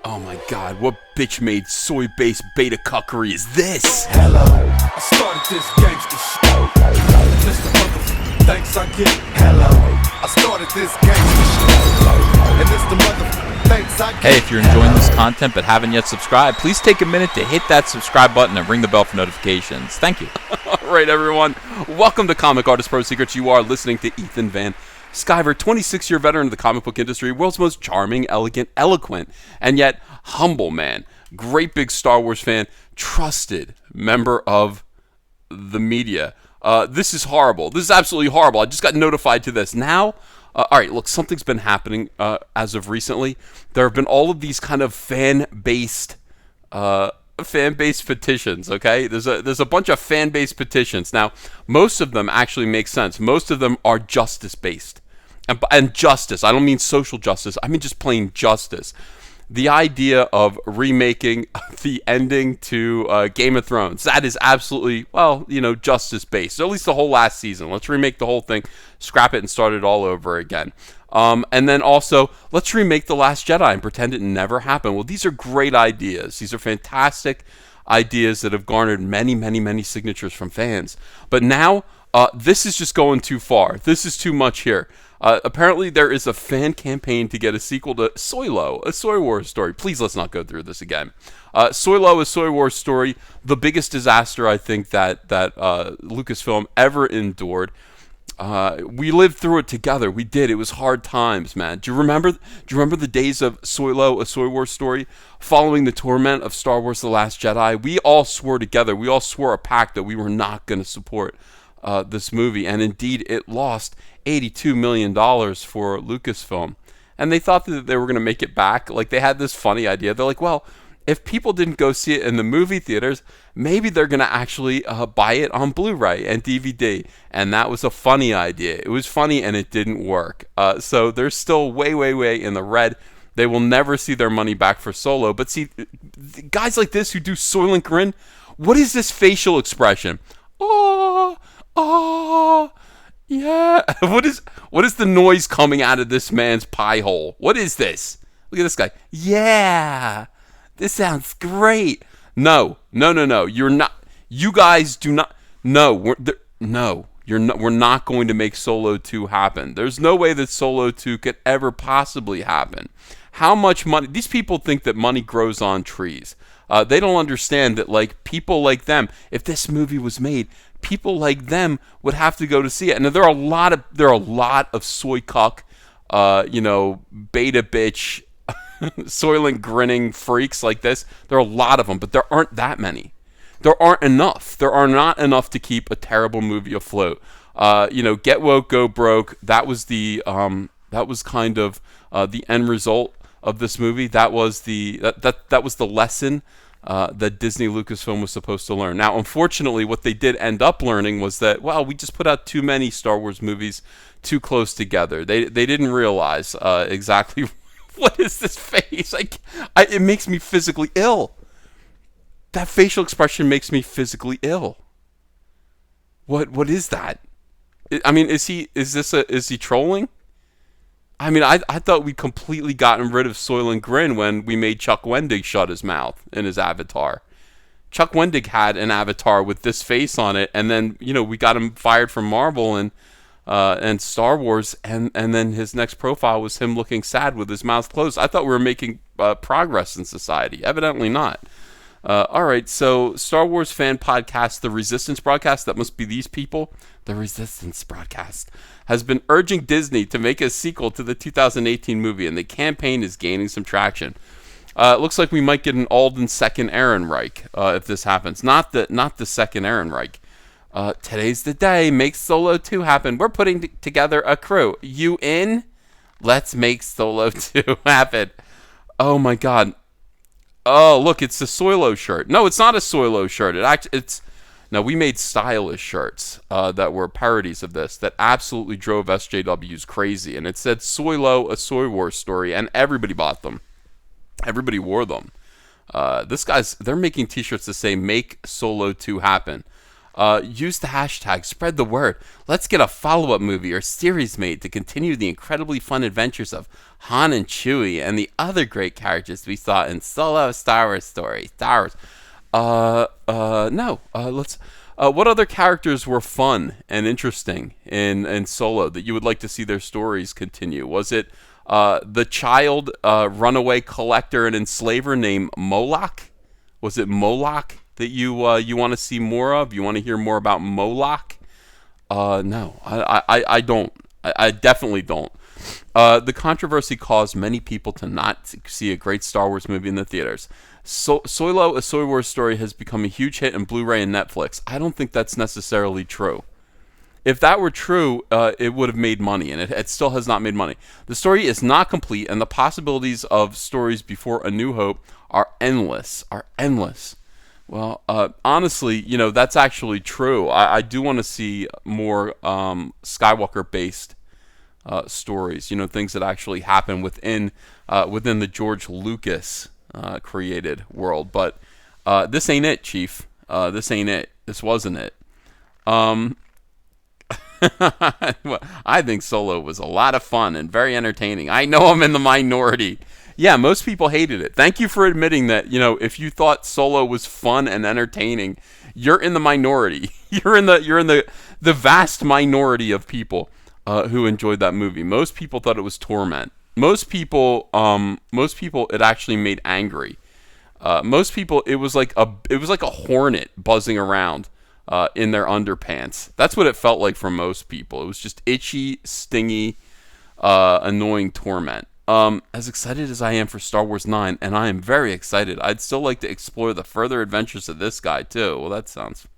Oh my god, what bitch-made soy-based beta cuckery is this? Hello, I started this gangsta shit. And this the motherfucking thanks I get. Hello, I started this gangsta shit. And this the motherfucking thanks I get. Hey, if you're enjoying this content but haven't yet subscribed, please take a minute to hit that subscribe button and ring the bell for notifications. Thank you. Alright everyone, welcome to Comic Artist Pro Secrets. You are listening to Ethan Van Sciver, 26-year veteran of the comic book industry, world's most charming, elegant, eloquent, and yet humble man. Great big Star Wars fan, trusted member of the media. This is horrible. This is absolutely horrible. I just got notified to this. Now, alright, look, something's been happening as of recently. There have been all of these kind of fan-based petitions, okay? There's a bunch of fan-based petitions. Now, most of them actually make sense. Most of them are justice-based. And justice, I don't mean social justice, I mean just plain justice. The idea of remaking the ending to Game of Thrones, that is absolutely, well, you know, justice-based. At least the whole last season. Let's remake the whole thing, scrap it, and start it all over again. And then also, let's remake The Last Jedi and pretend it never happened. Well, these are great ideas. These are fantastic ideas that have garnered many, many, many signatures from fans. But now, this is just going too far. This is too much here. Apparently, there is a fan campaign to get a sequel to SOYLO, a Soy Wars story. Please, let's not go through this again. SOYLO, a Soy Wars story, the biggest disaster I think that LUCASFILM ever endured. We lived through it together. We did. It was hard times, man. Do you remember the days of SOYLO, a Soy Wars story, following the torment of Star Wars: The Last Jedi? We all swore together. We all swore a pact that we were not going to support this movie, and indeed, it lost $82 million for Lucasfilm, and they thought that they were going to make it back. Like, they had this funny idea. They're like, well, if people didn't go see it in the movie theaters, maybe they're going to actually buy it on Blu-ray and DVD. And that was a funny idea. It was funny, and it didn't work. So they're still way, way, way in the red. They will never see their money back for Solo. But see, guys like this who do Soylent Grin, what is this facial expression? Oh, yeah. What is the noise coming out of this man's pie hole? What is this? Look at this guy. Yeah. This sounds great. No. You're not. You guys do not. No. You're not. We're not going to make Solo 2 happen. There's no way that Solo 2 could ever possibly happen. How much money? These people think that money grows on trees. They don't understand that, like, people like them, if this movie was made, people like them would have to go to see it. And there are a lot of soy cuck, beta bitch, Soylent grinning freaks like this. There are a lot of them, but there aren't that many. There aren't enough. There are not enough to keep a terrible movie afloat. Get woke, go broke. That was that was kind of the end result of this movie. That was that was the lesson that Disney Lucasfilm was supposed to learn. Now, unfortunately, what they did end up learning was that, well, we just put out too many Star Wars movies too close together. They didn't realize exactly. What is this face? It makes me physically ill. That facial expression makes me physically ill. What is that? I mean, is he trolling? I mean, I thought we'd completely gotten rid of Soylent Grin when we made Chuck Wendig shut his mouth in his avatar. Chuck Wendig had an avatar with this face on it, and then, we got him fired from Marvel and Star Wars, and then his next profile was him looking sad with his mouth closed. I thought we were making progress in society. Evidently not. Alright, so Star Wars fan podcast, The Resistance Broadcast, that must be these people, The Resistance Broadcast, has been urging Disney to make a sequel to the 2018 movie, and the campaign is gaining some traction. It looks like we might get an Alden second Ehrenreich if this happens. Not the second Ehrenreich. Today's the day. Make Solo 2 happen. We're putting together a crew. You in? Let's make Solo 2 happen. Oh my god. Oh, look, it's the SOYLO shirt. No, it's not a SOYLO shirt. No, we made stylish shirts that were parodies of this that absolutely drove SJWs crazy. And it said SOYLO, a Soy Wars story, and everybody bought them. Everybody wore them. They're making t-shirts that say make Solo 2 happen. Use the hashtag, spread the word. Let's get a follow-up movie or series made to continue the incredibly fun adventures of Han and Chewie and the other great characters we saw in Solo, Star Wars story. Star Wars. No. Let's. What other characters were fun and interesting in Solo that you would like to see their stories continue? Was it the child runaway collector and enslaver named Moloch? Was it Moloch that you want to see more of? You want to hear more about Moloch? No, I don't. I definitely don't. The controversy caused many people to not see a great Star Wars movie in the theaters. SOYLO, A Soy Wars Story, has become a huge hit in Blu-ray and Netflix. I don't think that's necessarily true. If that were true, it would have made money, and it still has not made money. The story is not complete, and the possibilities of stories before A New Hope are endless. Well, honestly, that's actually true. I do want to see more Skywalker-based stories. Things that actually happen within the George Lucas created world. But this ain't it, Chief. This ain't it. This wasn't it. I think Solo was a lot of fun and very entertaining. I know I'm in the minority. Yeah, most people hated it. Thank you for admitting that, if you thought Solo was fun and entertaining, you're in the minority. You're in the vast minority of people who enjoyed that movie. Most people thought it was torment. Most people it actually made angry. Most people it was like a hornet buzzing around in their underpants. That's what it felt like for most people. It was just itchy, stingy, annoying torment. As excited as I am for Star Wars 9, and I am very excited, I'd still like to explore the further adventures of this guy too. Well, that sounds...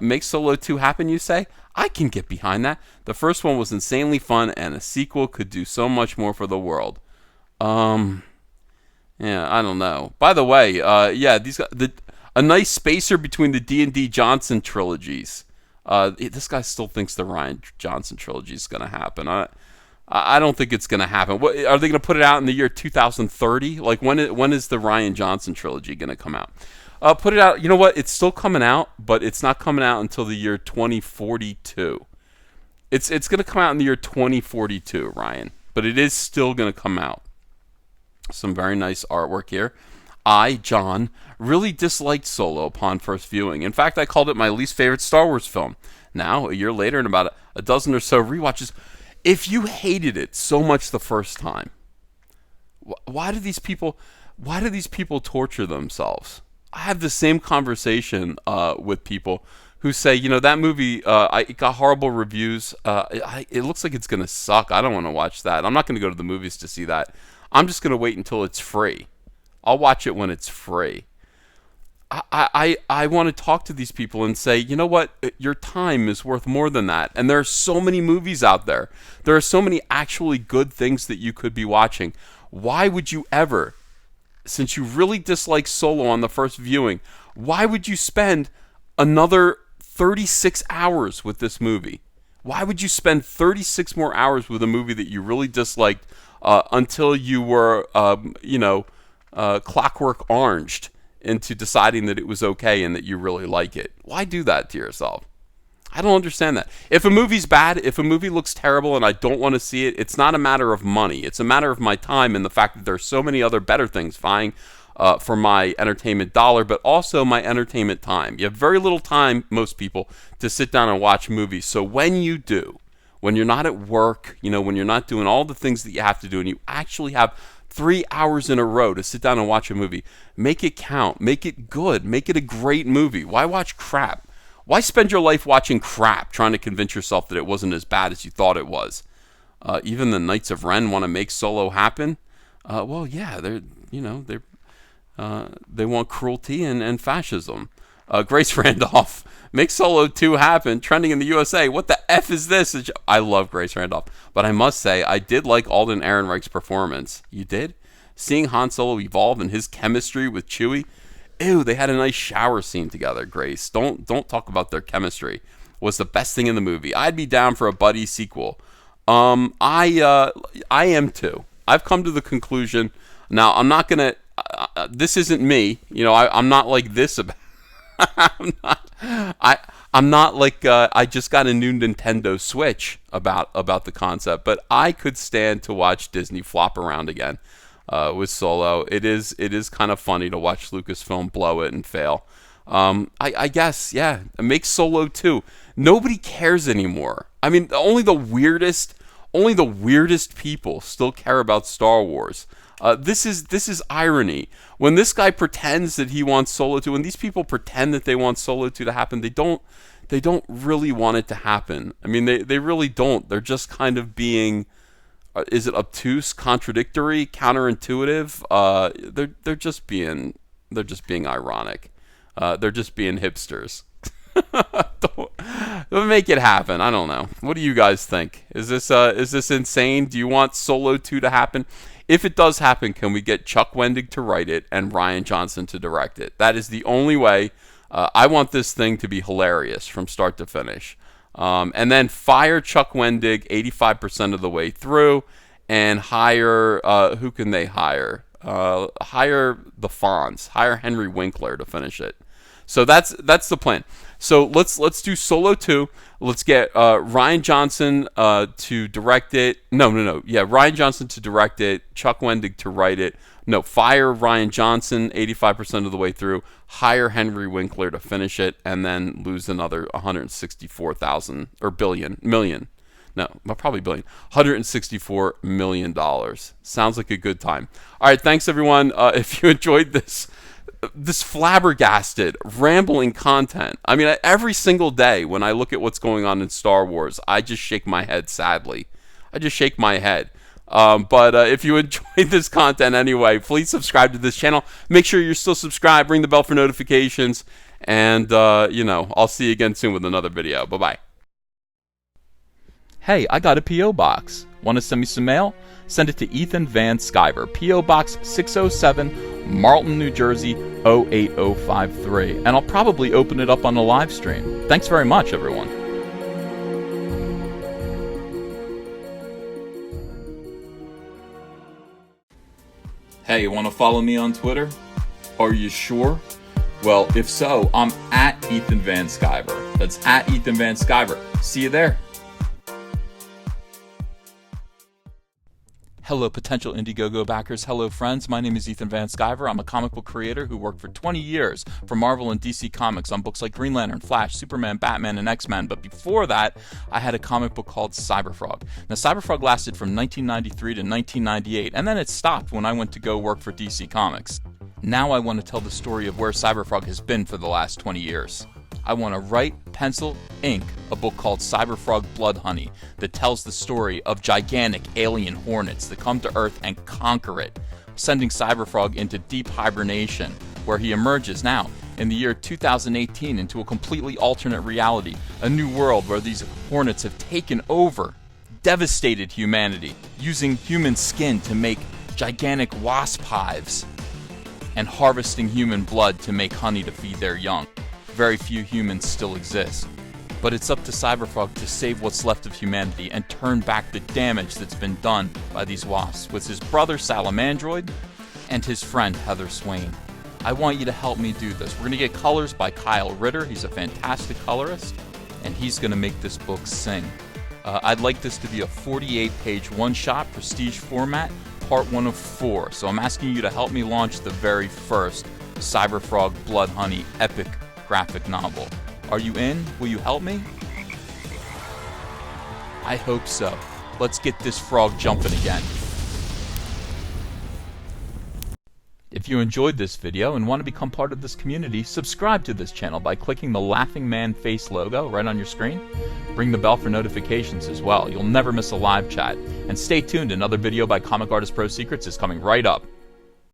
Make Solo 2 happen, you say? I can get behind that. The first one was insanely fun, and a sequel could do so much more for the world. Yeah, I don't know. By the way, these guys, a nice spacer between the D&D Johnson trilogies. This guy still thinks the Rian Johnson trilogy is going to happen. I don't think it's going to happen. What, are they going to put it out in the year 2030? Like, when is the Rian Johnson trilogy going to come out? Put it out. You know what? It's still coming out, but it's not coming out until the year 2042. It's going to come out in the year 2042, Ryan. But it is still going to come out. Some very nice artwork here. I, John, really disliked Solo upon first viewing. In fact, I called it my least favorite Star Wars film. Now, a year later, and about a dozen or so rewatches, if you hated it so much the first time, why do these people torture themselves? I have the same conversation with people who say, that movie, it got horrible reviews. It looks like it's going to suck. I don't want to watch that. I'm not going to go to the movies to see that. I'm just going to wait until it's free. I'll watch it when it's free. I want to talk to these people and say, you know what? Your time is worth more than that. And there are so many movies out there. There are so many actually good things that you could be watching. Why would you ever, since you really dislike Solo on the first viewing, why would you spend another 36 hours with this movie? Why would you spend 36 more hours with a movie that you really disliked until you were, clockwork oranged into deciding that it was okay and that you really like it? Why do that to yourself? I don't understand that. If a movie's bad, if a movie looks terrible and I don't want to see it, it's not a matter of money. It's a matter of my time and the fact that there's so many other better things vying for my entertainment dollar, but also my entertainment time. You have very little time, most people, to sit down and watch movies. So when you do, when you're not at work, when you're not doing all the things that you have to do and you actually have 3 hours in a row to sit down and watch a movie, make it count, make it good, make it a great movie. Why watch crap? Why spend your life watching crap, trying to convince yourself that it wasn't as bad as you thought it was? Even the Knights of Ren want to make Solo happen. Well, yeah, they want cruelty and fascism. Grace Randolph, make Solo 2 happen, trending in the USA. What the F is this? I love Grace Randolph, but I must say, I did like Alden Ehrenreich's performance. You did? Seeing Han Solo evolve and his chemistry with Chewie. Ew, they had a nice shower scene together, Grace. Don't talk about their chemistry. Was the best thing in the movie. I'd be down for a buddy sequel. I am too. I've come to the conclusion. Now, I'm not going to... this isn't me. I'm not like this about... I'm not like I just got a new Nintendo Switch about the concept, but I could stand to watch Disney flop around again with Solo. It is kind of funny to watch Lucasfilm blow it and fail. I guess, yeah, make Solo 2. Nobody cares anymore. I mean, only the weirdest people still care about Star Wars. This is irony. When this guy pretends that he wants Solo 2, when these people pretend that they want Solo 2 to happen, they don't really want it to happen. I mean, they really don't. They're just kind of being, is it obtuse, contradictory, counterintuitive? They're just being ironic. They're just being hipsters. Don't make it happen. I don't know. What do you guys think? Is this insane? Do you want Solo 2 to happen? If it does happen, can we get Chuck Wendig to write it and Rian Johnson to direct it? That is the only way. I want this thing to be hilarious from start to finish. And then fire Chuck Wendig 85% of the way through and hire, who can they hire? Hire the Fonz. Hire Henry Winkler to finish it. So that's the plan. So let's do Solo 2. Let's get Rian Johnson to direct it. No. Yeah, Rian Johnson to direct it. Chuck Wendig to write it. No, fire Rian Johnson 85% of the way through. Hire Henry Winkler to finish it, and then lose another 164,000 or million. No, probably billion. $164 million. Sounds like a good time. All right, thanks everyone. If you enjoyed this flabbergasted, rambling content. I mean, every single day when I look at what's going on in Star Wars, I just shake my head sadly. I just shake my head. But if you enjoyed this content anyway, please subscribe to this channel. Make sure you're still subscribed. Ring the bell for notifications. And, I'll see you again soon with another video. Bye-bye. Hey, I got a P.O. box. Want to send me some mail? Send it to Ethan Van Sciver, P.O. Box 607, Marlton, New Jersey, 08053. And I'll probably open it up on a live stream. Thanks very much, everyone. Hey, you want to follow me on Twitter? Are you sure? Well, if so, I'm at Ethan Van Sciver. That's at Ethan Van Sciver. See you there. Hello, potential Indiegogo backers. Hello, friends. My name is Ethan Van Sciver. I'm a comic book creator who worked for 20 years for Marvel and DC Comics on books like Green Lantern, Flash, Superman, Batman, and X-Men. But before that, I had a comic book called Cyberfrog. Now, Cyberfrog lasted from 1993 to 1998, and then it stopped when I went to go work for DC Comics. Now I want to tell the story of where Cyberfrog has been for the last 20 years. I want to write, pencil, ink a book called Cyberfrog Blood Honey that tells the story of gigantic alien hornets that come to Earth and conquer it, sending Cyberfrog into deep hibernation, where he emerges now in the year 2018 into a completely alternate reality, a new world where these hornets have taken over, devastated humanity, using human skin to make gigantic wasp hives, and harvesting human blood to make honey to feed their young. Very few humans still exist. But it's up to Cyberfrog to save what's left of humanity and turn back the damage that's been done by these wasps with his brother Salamandroid and his friend Heather Swain. I want you to help me do this. We're going to get colors by Kyle Ritter. He's a fantastic colorist, and he's going to make this book sing. I'd like this to be a 48-page one-shot prestige format, part 1 of 4. So I'm asking you to help me launch the very first Cyberfrog Blood Honey epic graphic novel. Are you in? Will you help me? I hope so. Let's get this frog jumping again. If you enjoyed this video and want to become part of this community, subscribe to this channel by clicking the Laughing Man face logo right on your screen. Ring the bell for notifications as well. You'll never miss a live chat. And stay tuned, another video by Comic Artist Pro Secrets is coming right up.